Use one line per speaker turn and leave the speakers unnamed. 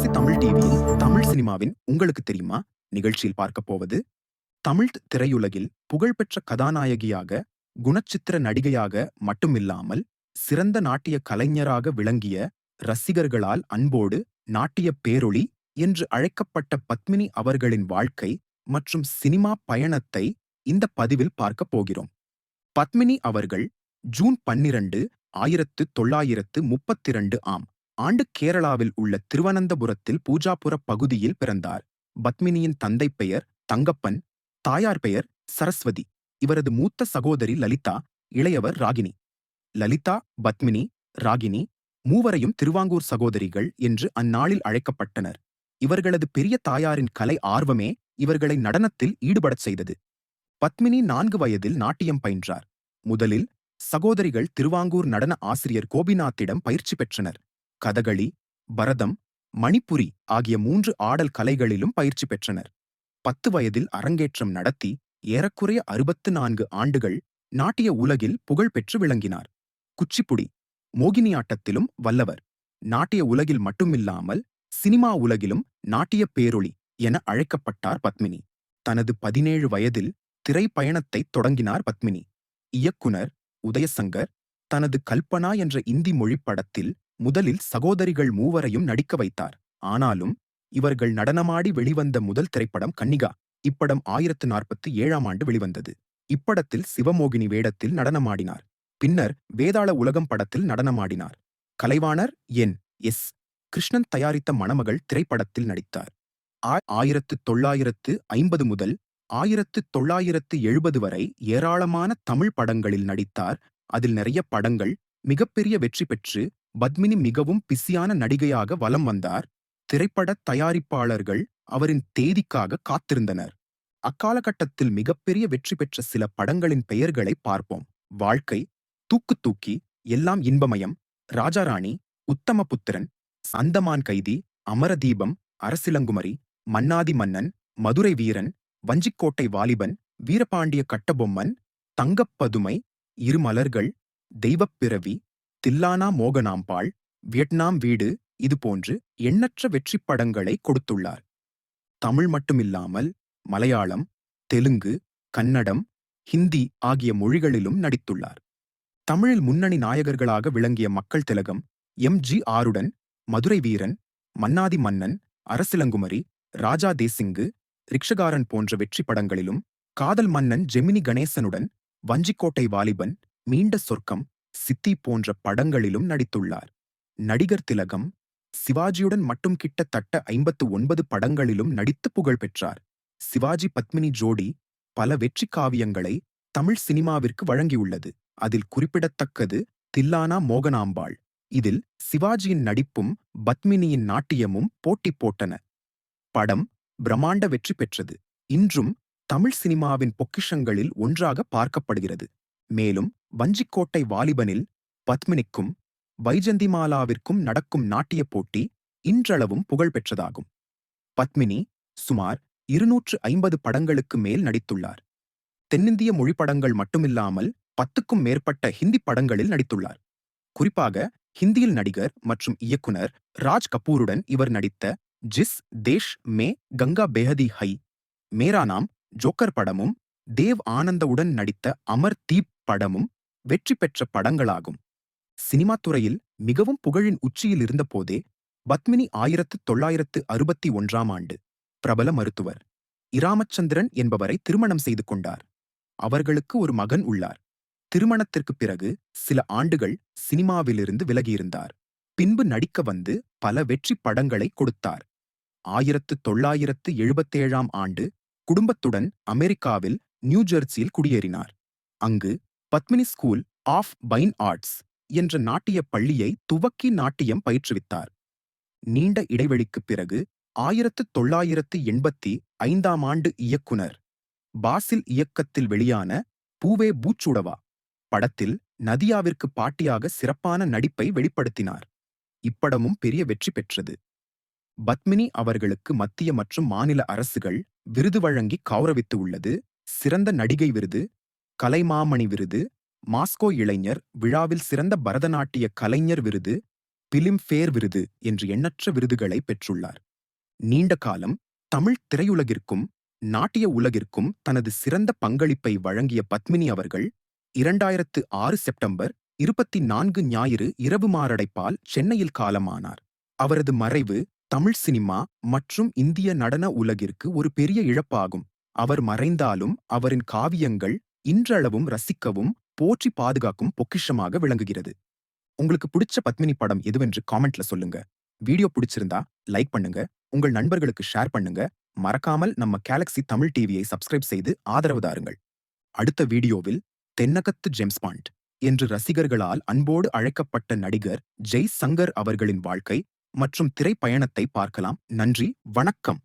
முரசு தமிழ் டிவியில் தமிழ் சினிமாவின் உங்களுக்கு தெரியுமா நிகழ்ச்சியில் பார்க்க போவது தமிழ் திரையுலகில் புகழ்பெற்ற கதாநாயகியாக குணச்சித்திர நடிகையாக மட்டுமில்லாமல் சிறந்த நாட்டிய கலைஞராக விளங்கிய ரசிகர்களால் அன்போடு நாட்டிய பேரொளி என்று அழைக்கப்பட்ட பத்மினி அவர்களின் வாழ்க்கை மற்றும் சினிமா பயணத்தை இந்த பதிவில் பார்க்க போகிறோம். பத்மினி அவர்கள் ஜூன் 12, 1932 ஆம் ஆண்டு கேரளாவில் உள்ள திருவனந்தபுரத்தில் பூஜாபுர பகுதியில் பிறந்தார். பத்மினியின் தந்தை பெயர் தங்கப்பன், தாயார் பெயர் சரஸ்வதி. இவரது மூத்த சகோதரி லலிதா, இளையவர் ராகினி. லலிதா, பத்மினி, ராகினி மூவரையும் திருவாங்கூர் சகோதரிகள் என்று அந்நாளில் அழைக்கப்பட்டனர். இவர்களது பெரிய தாயாரின் கலை ஆர்வமே இவர்களை நடனத்தில் ஈடுபடச் செய்தது. பத்மினி 4 வயதில் நாட்டியம் பயின்றார். முதலில் சகோதரிகள் திருவாங்கூர் நடன ஆசிரியர் கோபிநாத்திடம் பயிற்சி பெற்றனர். கதகளி, பரதம், மணிப்புரி ஆகிய 3 ஆடல் கலைகளிலும் பயிற்சி பெற்றனர். 10 வயதில் அரங்கேற்றம் நடத்தி ஏறக்குறைய 64 ஆண்டுகள் நாட்டிய உலகில் புகழ் பெற்று விளங்கினார். குச்சிப்புடி, மோகினியாட்டத்திலும் வல்லவர். நாட்டிய உலகில் மட்டுமில்லாமல் சினிமா உலகிலும் நாட்டிய பேரொளி என அழைக்கப்பட்டார் பத்மினி. தனது 17 வயதில் திரைப்பயணத்தை தொடங்கினார் பத்மினி. இயக்குனர் உதயசங்கர் தனது கல்பனா என்ற இந்தி மொழி படத்தில் முதலில் சகோதரிகள் மூவரையும் நடிக்க வைத்தார். ஆனாலும் இவர்கள் நடனமாடி வெளிவந்த முதல் திரைப்படம் கன்னிகா. இப்படம் 1947 ஆண்டு வெளிவந்தது. இப்படத்தில் சிவமோகினி வேடத்தில் நடனமாடினார். பின்னர் வேதாள உலகம் படத்தில் நடனமாடினார். கலைவாணர் என்.எஸ். கிருஷ்ணன் தயாரித்த மணமகள் திரைப்படத்தில் நடித்தார். 1950 முதல் 1970 வரை ஏராளமான தமிழ் படங்களில் நடித்தார். அதில் நிறைய படங்கள் மிகப்பெரிய வெற்றி பெற்று பத்மினி மிகவும் பிஸியான நடிகையாக வலம் வந்தார். திரைப்பட தயாரிப்பாளர்கள் அவரின் தேதிக்காக காத்திருந்தனர். அக்காலகட்டத்தில் மிகப்பெரிய வெற்றி பெற்ற சில படங்களின் பெயர்களை பார்ப்போம். வாழ்க்கை, தூக்கு தூக்கி, எல்லாம் இன்பமயம், ராஜாராணி, உத்தமபுத்திரன், அந்தமான் கைதி, அமரதீபம், அரசிலங்குமரி, மன்னாதி மன்னன், மதுரை வீரன், வஞ்சிக்கோட்டை வாலிபன், வீரபாண்டிய கட்டபொம்மன், தங்கப்பதுமை, இருமலர்கள், தெய்வப்பிறவி, தில்லானா மோகனாம்பாள், வியட்நாம் வீடு இதுபோன்று எண்ணற்ற வெற்றி படங்களை கொடுத்துள்ளார். தமிழ் மட்டுமில்லாமல் மலையாளம், தெலுங்கு, கன்னடம், ஹிந்தி ஆகிய மொழிகளிலும் நடித்துள்ளார். தமிழில் முன்னணி நாயகர்களாக விளங்கிய மக்கள் திலகம் எம்.ஜி.ஆருடன் மதுரை வீரன், மன்னாதி மன்னன், அரசிலங்குமரி, ராஜா தேசிங்கு, ரிக்ஷகாரன் போன்ற வெற்றி படங்களிலும், காதல் மன்னன் ஜெமினி கணேசனுடன் வஞ்சிக்கோட்டை வாலிபன், மீண்ட சொர்க்கம், சித்தி போன்ற படங்களிலும் நடித்துள்ளார். நடிகர் திலகம் சிவாஜியுடன் மட்டும் கிட்டத்தட்ட 59 படங்களிலும் நடித்து புகழ் பெற்றார். சிவாஜி பத்மினி ஜோடி பல வெற்றி காவியங்களை தமிழ் சினிமாவிற்கு வழங்கியுள்ளது. அதில் குறிப்பிடத்தக்கது தில்லானா மோகனாம்பாள். இதில் சிவாஜியின் நடிப்பும் பத்மினியின் நாட்டியமும் போட்டி போட்டன. படம் பிரம்மாண்ட வெற்றி பெற்றது. இன்றும் தமிழ் சினிமாவின் பொக்கிஷங்களில் ஒன்றாக பார்க்கப்படுகிறது. மேலும் வஞ்சிக்கோட்டை வாலிபனில் பத்மினிக்கும் வைஜந்திமாலாவிற்கும் நடக்கும் நாட்டிய போட்டி இன்றளவும் புகழ் பெற்றதாகும். பத்மினி சுமார் 250 படங்களுக்கு மேல் நடித்துள்ளார். தென்னிந்திய மொழி படங்கள் மட்டுமில்லாமல் 10க்கும் மேற்பட்ட ஹிந்தி படங்களில் நடித்துள்ளார். குறிப்பாக ஹிந்தியில் நடிகர் மற்றும் இயக்குனர் ராஜ் கபூருடன் இவர் நடித்த ஜிஸ் தேஷ் மே கங்கா பெஹதி ஹை, மேரா நாம், ஜோக்கர் படமும், தேவ் ஆனந்தவுடன் நடித்த அமர் தீப் படமும் வெற்றி பெற்ற படங்களாகும். சினிமா துறையில் மிகவும் புகழின் உச்சியில் இருந்தபோதே பத்மினி 1961 ஆண்டு பிரபல மருத்துவர் இராமச்சந்திரன் என்பவரை திருமணம் செய்து கொண்டார். அவர்களுக்கு ஒரு மகன் உள்ளார். திருமணத்திற்கு பிறகு சில ஆண்டுகள் சினிமாவிலிருந்து விலகியிருந்தார். பின்பு நடிக்க வந்து பல வெற்றி படங்களை கொடுத்தார். 1977 ஆண்டு குடும்பத்துடன் அமெரிக்காவில் நியூஜெர்சியில் குடியேறினார். அங்கு Padmini school of fine arts என்ற நாட்டிய பள்ளியை துவக்கி நாட்டியம் பயிற்றுவித்தார். நீண்ட இடைவெளிக்குப் பிறகு 1985 ஆண்டு இயக்குனர் பாசில் இயக்கத்தில் வெளியான பூவே பூச்சுடவா படத்தில் நதியாவிற்கு பாட்டியாக சிறப்பான நடிப்பை வெளிப்படுத்தினார். இப்படமும் பெரிய வெற்றி பெற்றது. பத்மினி அவர்களுக்கு மத்திய மற்றும் மாநில அரசுகள் விருது வழங்கி கௌரவித்து உள்ளது. சிறந்த நடிகை விருது, கலைமாமணி விருது, மாஸ்கோ இளைஞர் விழாவில் சிறந்த பரதநாட்டிய கலைஞர் விருது, பிலிம்பேர் விருது என்று எண்ணற்ற விருதுகளை பெற்றுள்ளார். நீண்ட காலம் தமிழ் திரையுலகிற்கும் நாட்டிய உலகிற்கும் தனது சிறந்த பங்களிப்பை வழங்கிய பத்மினி அவர்கள் 2006 செப்டம்பர் 24 ஞாயிறு இரவு மாரடைப்பால் சென்னையில் காலமானார். அவரது மறைவு தமிழ் சினிமா மற்றும் இந்திய நடன உலகிற்கு ஒரு பெரிய இழப்பாகும். அவர் மறைந்தாலும் அவரின் காவியங்கள் இன்றளவும் ரசிக்கவும் போற்றி பாதுகாக்கும் பொக்கிஷமாக விளங்குகிறது. உங்களுக்கு பிடிச்ச பத்மினி படம் எதுவென்று காமெண்ட்ல சொல்லுங்க. வீடியோ பிடிச்சிருந்தா லைக் பண்ணுங்க, உங்கள் நண்பர்களுக்கு ஷேர் பண்ணுங்க. மறக்காமல் நம்ம கேலக்ஸி தமிழ் டிவியை சப்ஸ்கிரைப் செய்து ஆதரவு தாருங்கள். அடுத்த வீடியோவில் தென்னகத்து ஜேம்ஸ் பாண்ட் என்று ரசிகர்களால் அன்போடு அழைக்கப்பட்ட நடிகர் ஜெய் சங்கர் அவர்களின் வாழ்க்கை மற்றும் திரைப்பயணத்தை பார்க்கலாம். நன்றி, வணக்கம்.